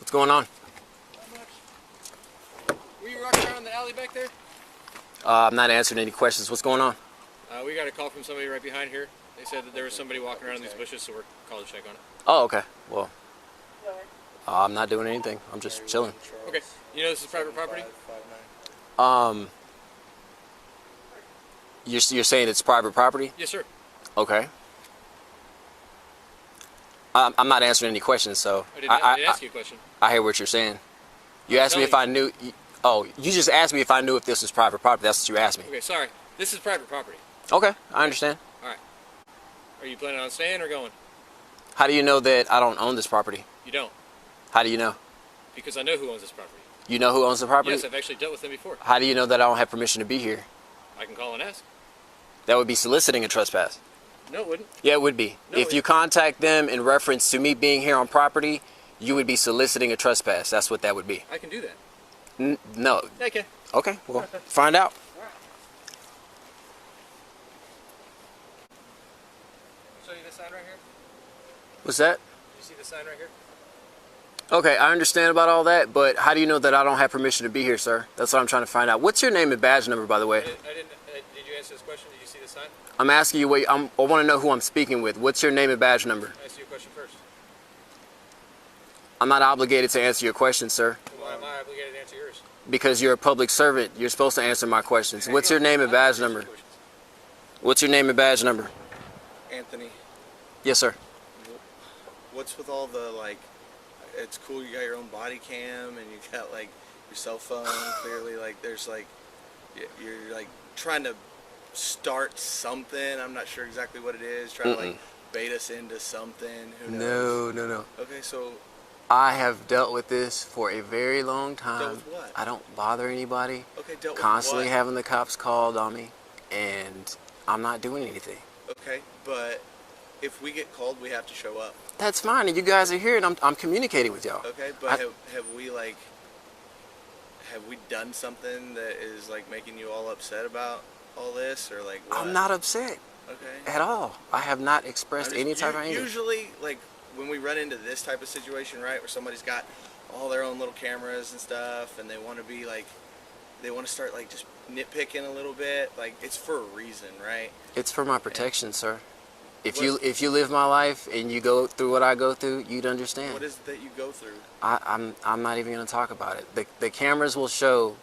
What's going on? Not much. Were you rocking around in the alley back there? I'm not answering any questions. What's going on? We got a call from somebody right behind here. They said that there was somebody walking around in these bushes, so we're calling to check on it. Oh, okay. Well, I'm not doing anything. I'm just chilling. Okay. You know this is private property? You're saying it's private property? Yes, sir. Okay. I'm not answering any questions, so I didn't ask you a question. I hear what you're saying. You asked me if I knew. Oh, you just asked me if I knew if this was private property. That's what you asked me. Okay, sorry. This is private property. Okay, I understand. All right. Are you planning on staying or going? How do you know that I don't own this property? You don't. How do you know? Because I know who owns this property. You know who owns the property? Yes, I've actually dealt with them before. How do you know that I don't have permission to be here? I can call and ask. That would be soliciting a trespass. No, it wouldn't. Yeah, it would be. No, if you contact them in reference to me being here on property, you would be soliciting a trespass. That's what that would be. I can do that. No. Okay. Okay, well, find out. Show you this sign right here? What's that? You see this sign right here? Okay, I understand about all that, but how do you know that I don't have permission to be here, sir? That's what I'm trying to find out. What's your name and badge number, by the way? Did you answer this question? Did you see the sign? I'm asking you, I want to know who I'm speaking with. What's your name and badge number? I asked you a question first. I'm not obligated to answer your question, sir. Why am I obligated to answer yours? Because you're a public servant. You're supposed to answer my questions. What's your name and badge number? What's your name and badge number? Anthony, Yes, sir. what's with all the, like, it's cool you got your own body cam and you got, like, your cell phone, clearly, like, there's, like, you're, like, trying to start something. I'm not sure exactly what it is. Trying to, like, bait us into something. Who knows? No. Okay, so I have dealt with this for a very long time. Dealt with what? I don't bother anybody. okay, dealt Constantly with what? having the cops called on me, and I'm not doing anything. Okay, but if we get called, we have to show up. That's fine, and you guys are here, and I'm communicating with y'all. Okay, but have we, like, have we done something that is, like, making you all upset about all this, or, like, what? I'm not upset Okay. at all. I have not expressed any type of anger. Usually, like, when we run into this type of situation, right, where somebody's got all their own little cameras and stuff, and they want to be, like, they want to start, like, just nitpicking a little bit, like, it's for a reason, right? It's for my protection, sir. If you live my life and you go through what I go through, you'd understand. What is it that you go through? I'm not even going to talk about it. The cameras will show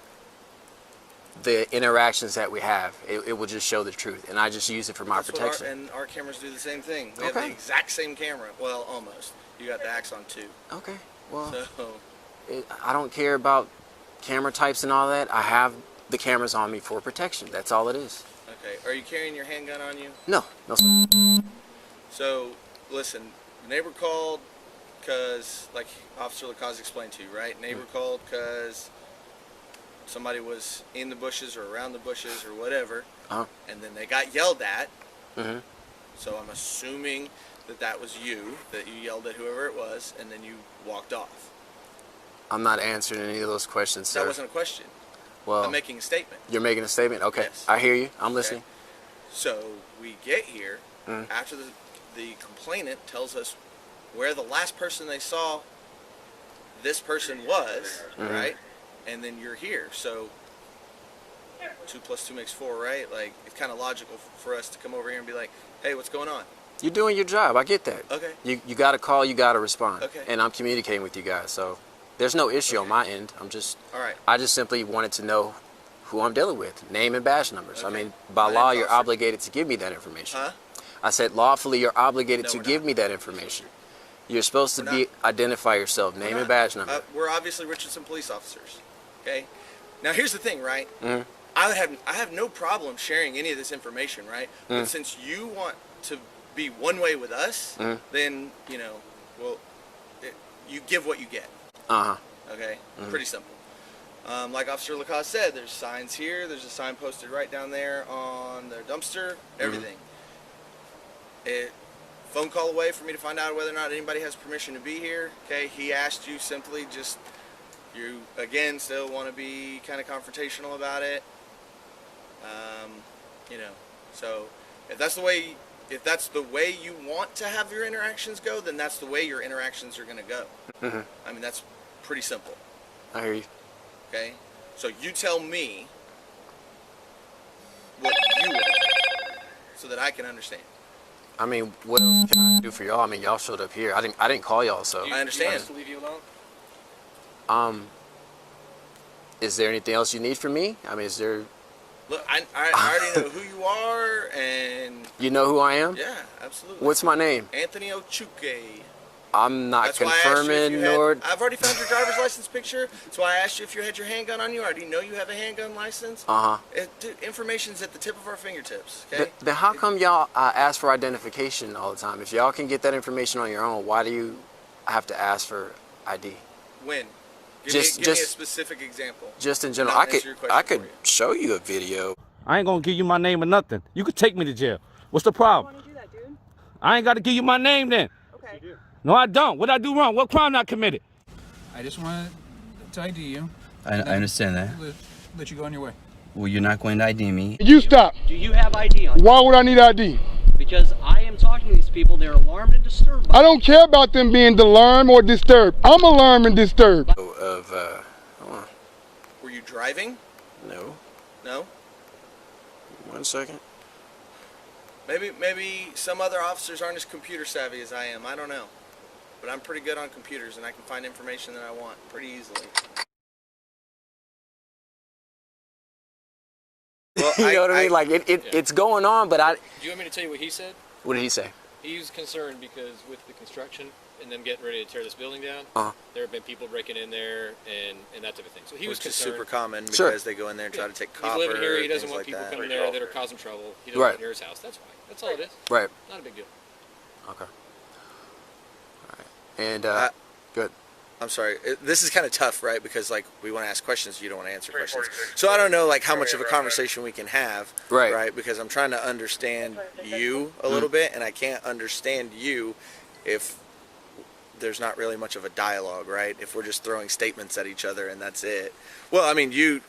the interactions that we have. It will just show the truth, and I just use it for my protection. And our cameras do the same thing. We have Okay. the exact same camera. Well, almost. You got the Axon 2. Okay, well, So, I don't care about camera types and all that. I have the cameras on me for protection. That's all it is. okay. Are you carrying your handgun on you? No, sir. So, listen, the neighbor called because, like Officer Lacaze explained to you, right? Neighbor called because somebody was in the bushes or around the bushes or whatever, and then they got yelled at. So I'm assuming that was you, that you yelled at whoever it was, and then you walked off. I'm not answering any of those questions, sir. That wasn't a question. Well, I'm making a statement. you're making a statement? Okay, Yes. I hear you. I'm listening. So we get here after the complainant tells us where the last person they saw this person was, right? And then you're here. So 2 + 2 makes 4, right? Like, it's kind of logical for us to come over here and be like, hey, what's going on? You're doing your job. I get that. Okay. You got to call. You got to respond. Okay. And I'm communicating with you guys, so there's no issue on my end. All right. I just simply wanted to know who I'm dealing with, name and badge numbers. I Okay. mean, by My law, name's you're Officer. obligated to give me that information. Huh? I said lawfully, you're obligated No, to we're give not. me that information. You're supposed to We're identify yourself, name and badge number. We're obviously Richardson police officers. Okay. Now here's the thing, right? I have no problem sharing any of this information, right? But since you want to be one way with us, then well, you give what you get. Okay. Pretty simple. Like Officer Lacaze said, there's signs here. There's a sign posted right down there on their dumpster. Everything. Phone call away for me to find out whether or not anybody has permission to be here. Okay, he asked you simply just, you again still want to be kind of confrontational about it. So if that's the way you want to have your interactions go, then that's the way your interactions are going to go. I mean, that's pretty simple. I hear you. Okay? So you tell me what you would like so that I can understand. I mean, what else can I do for y'all? I mean, y'all showed up here. I didn't call y'all, so. I understand. Do you want us to leave you alone? Is there anything else you need from me? I mean, is there? Look, I already know who you are, and You know who I am? yeah, absolutely. What's my name? Anthony Ochuke. I'm not That's why I asked you if confirming you had, nor. I've already found your driver's license picture. That's why I asked you if you had your handgun on you. I already know you have a handgun license. Dude, information's at the tip of our fingertips. Okay. Then how come y'all ask for identification all the time? If y'all can get that information on your own, why do you have to ask for ID? When? Give me a specific example. Just in general, I'll I could answer your question for you. show you a video. I ain't gonna give you my name or nothing. You could take me to jail. What's the I problem? want to do that, dude. I ain't gotta give you my name then. Okay. No, I don't. What I do wrong? What crime I committed? I just wanted to ID you. I understand that. Let you go on your way. Well, you're not going to ID me. You stop. Do you have ID on you? Why would I need ID? Because I am talking to these people, they're alarmed and disturbed by I don't care about them being alarmed or disturbed. I'm alarmed and disturbed. Hold on. Were you driving? No. No. 1 second. Maybe some other officers aren't as computer savvy as I am. I don't know. But I'm pretty good on computers, and I can find information that I want pretty easily. Well, You know what I mean? Like it's going on, but Do you want me to tell you what he said? What did he say? He was concerned because with the construction and them getting ready to tear this building down, Uh-huh. there have been people breaking in there and that type of thing. So he was Which is concerned. super common because Sure. they go in there and try to take He's copper. living here. He doesn't things want like people that. coming there that are causing trouble. He doesn't Right. want near his house. That's why. That's all it is. Right. Not a big deal. Okay. All right. And good. I'm sorry. This is kind of tough, right? Because like we want to ask questions, you don't want to answer questions. So I don't know like how much of a conversation we can have, Right. Right? Because I'm trying to understand you a little bit, and I can't understand you if there's not really much of a dialogue, right? If we're just throwing statements at each other and that's it. Well, I mean, you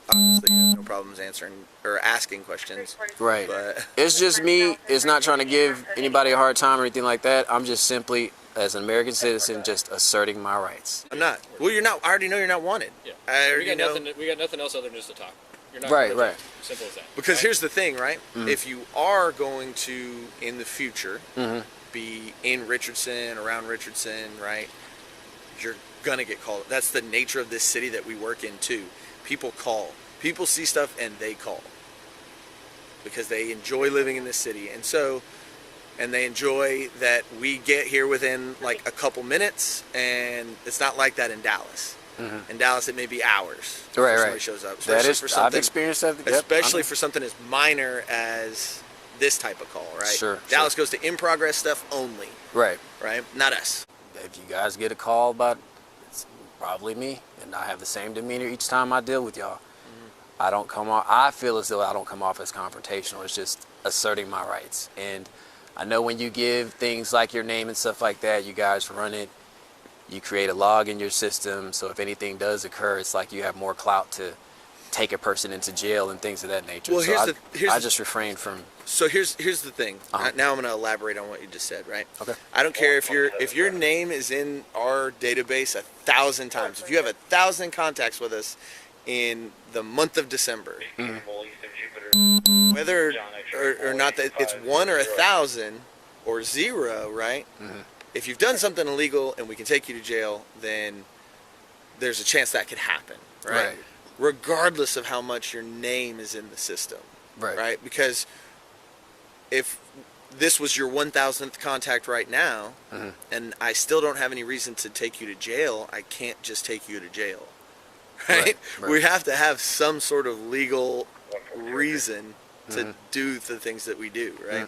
obviously have no problems answering or asking questions, Right. but It's just me. It's not trying to give anybody a hard time or anything like that. I'm just simply, as an American citizen, just asserting my rights. I'm not. Well, you're not. I already know you're not wanted. Yeah. I We already got know. nothing. We got nothing else other than just to talk. You're not Right, gonna right. talk. Simple as that. Because right? here's the thing, right? If you are going to, in the future, be in Richardson, around Richardson, right? You're gonna get called. That's the nature of this city that we work in too. People call. People see stuff and they call. Because they enjoy living in this city. And so, and they enjoy that we get here within like a couple minutes, and it's not like that in Dallas. In Dallas, it may be hours before Right, somebody right. shows up. That especially is, for I've something- experienced that. Yep, especially I'm- for something as minor as this type of call, right? Sure, Dallas goes to in progress stuff only, Right. right? Not us. If you guys get a call about, it's probably me, and I have the same demeanor each time I deal with y'all. I don't come off. I feel as though I don't come off as confrontational. It's just asserting my rights. And I know when you give things like your name and stuff like that, you guys run it. You create a log in your system, so if anything does occur, it's like you have more clout to take a person into jail and things of that nature. Well, so here's I the- just refrain from. So here's the thing. Uh-huh. Now I'm going to elaborate on what you just said, right? Okay. I don't care if your name is in our database 1,000 times. If you have 1,000 contacts with us in the month of December, whether or not that it's 1 or 1,000 or 0, right? If you've done something illegal and we can take you to jail, then there's a chance that could happen, right? Right. Regardless of how much your name is in the system, Right. Because if this was your 1,000th contact right now, and I still don't have any reason to take you to jail, I can't just take you to jail, right? Right. We have to have some sort of legal reason to do the things that we do, right?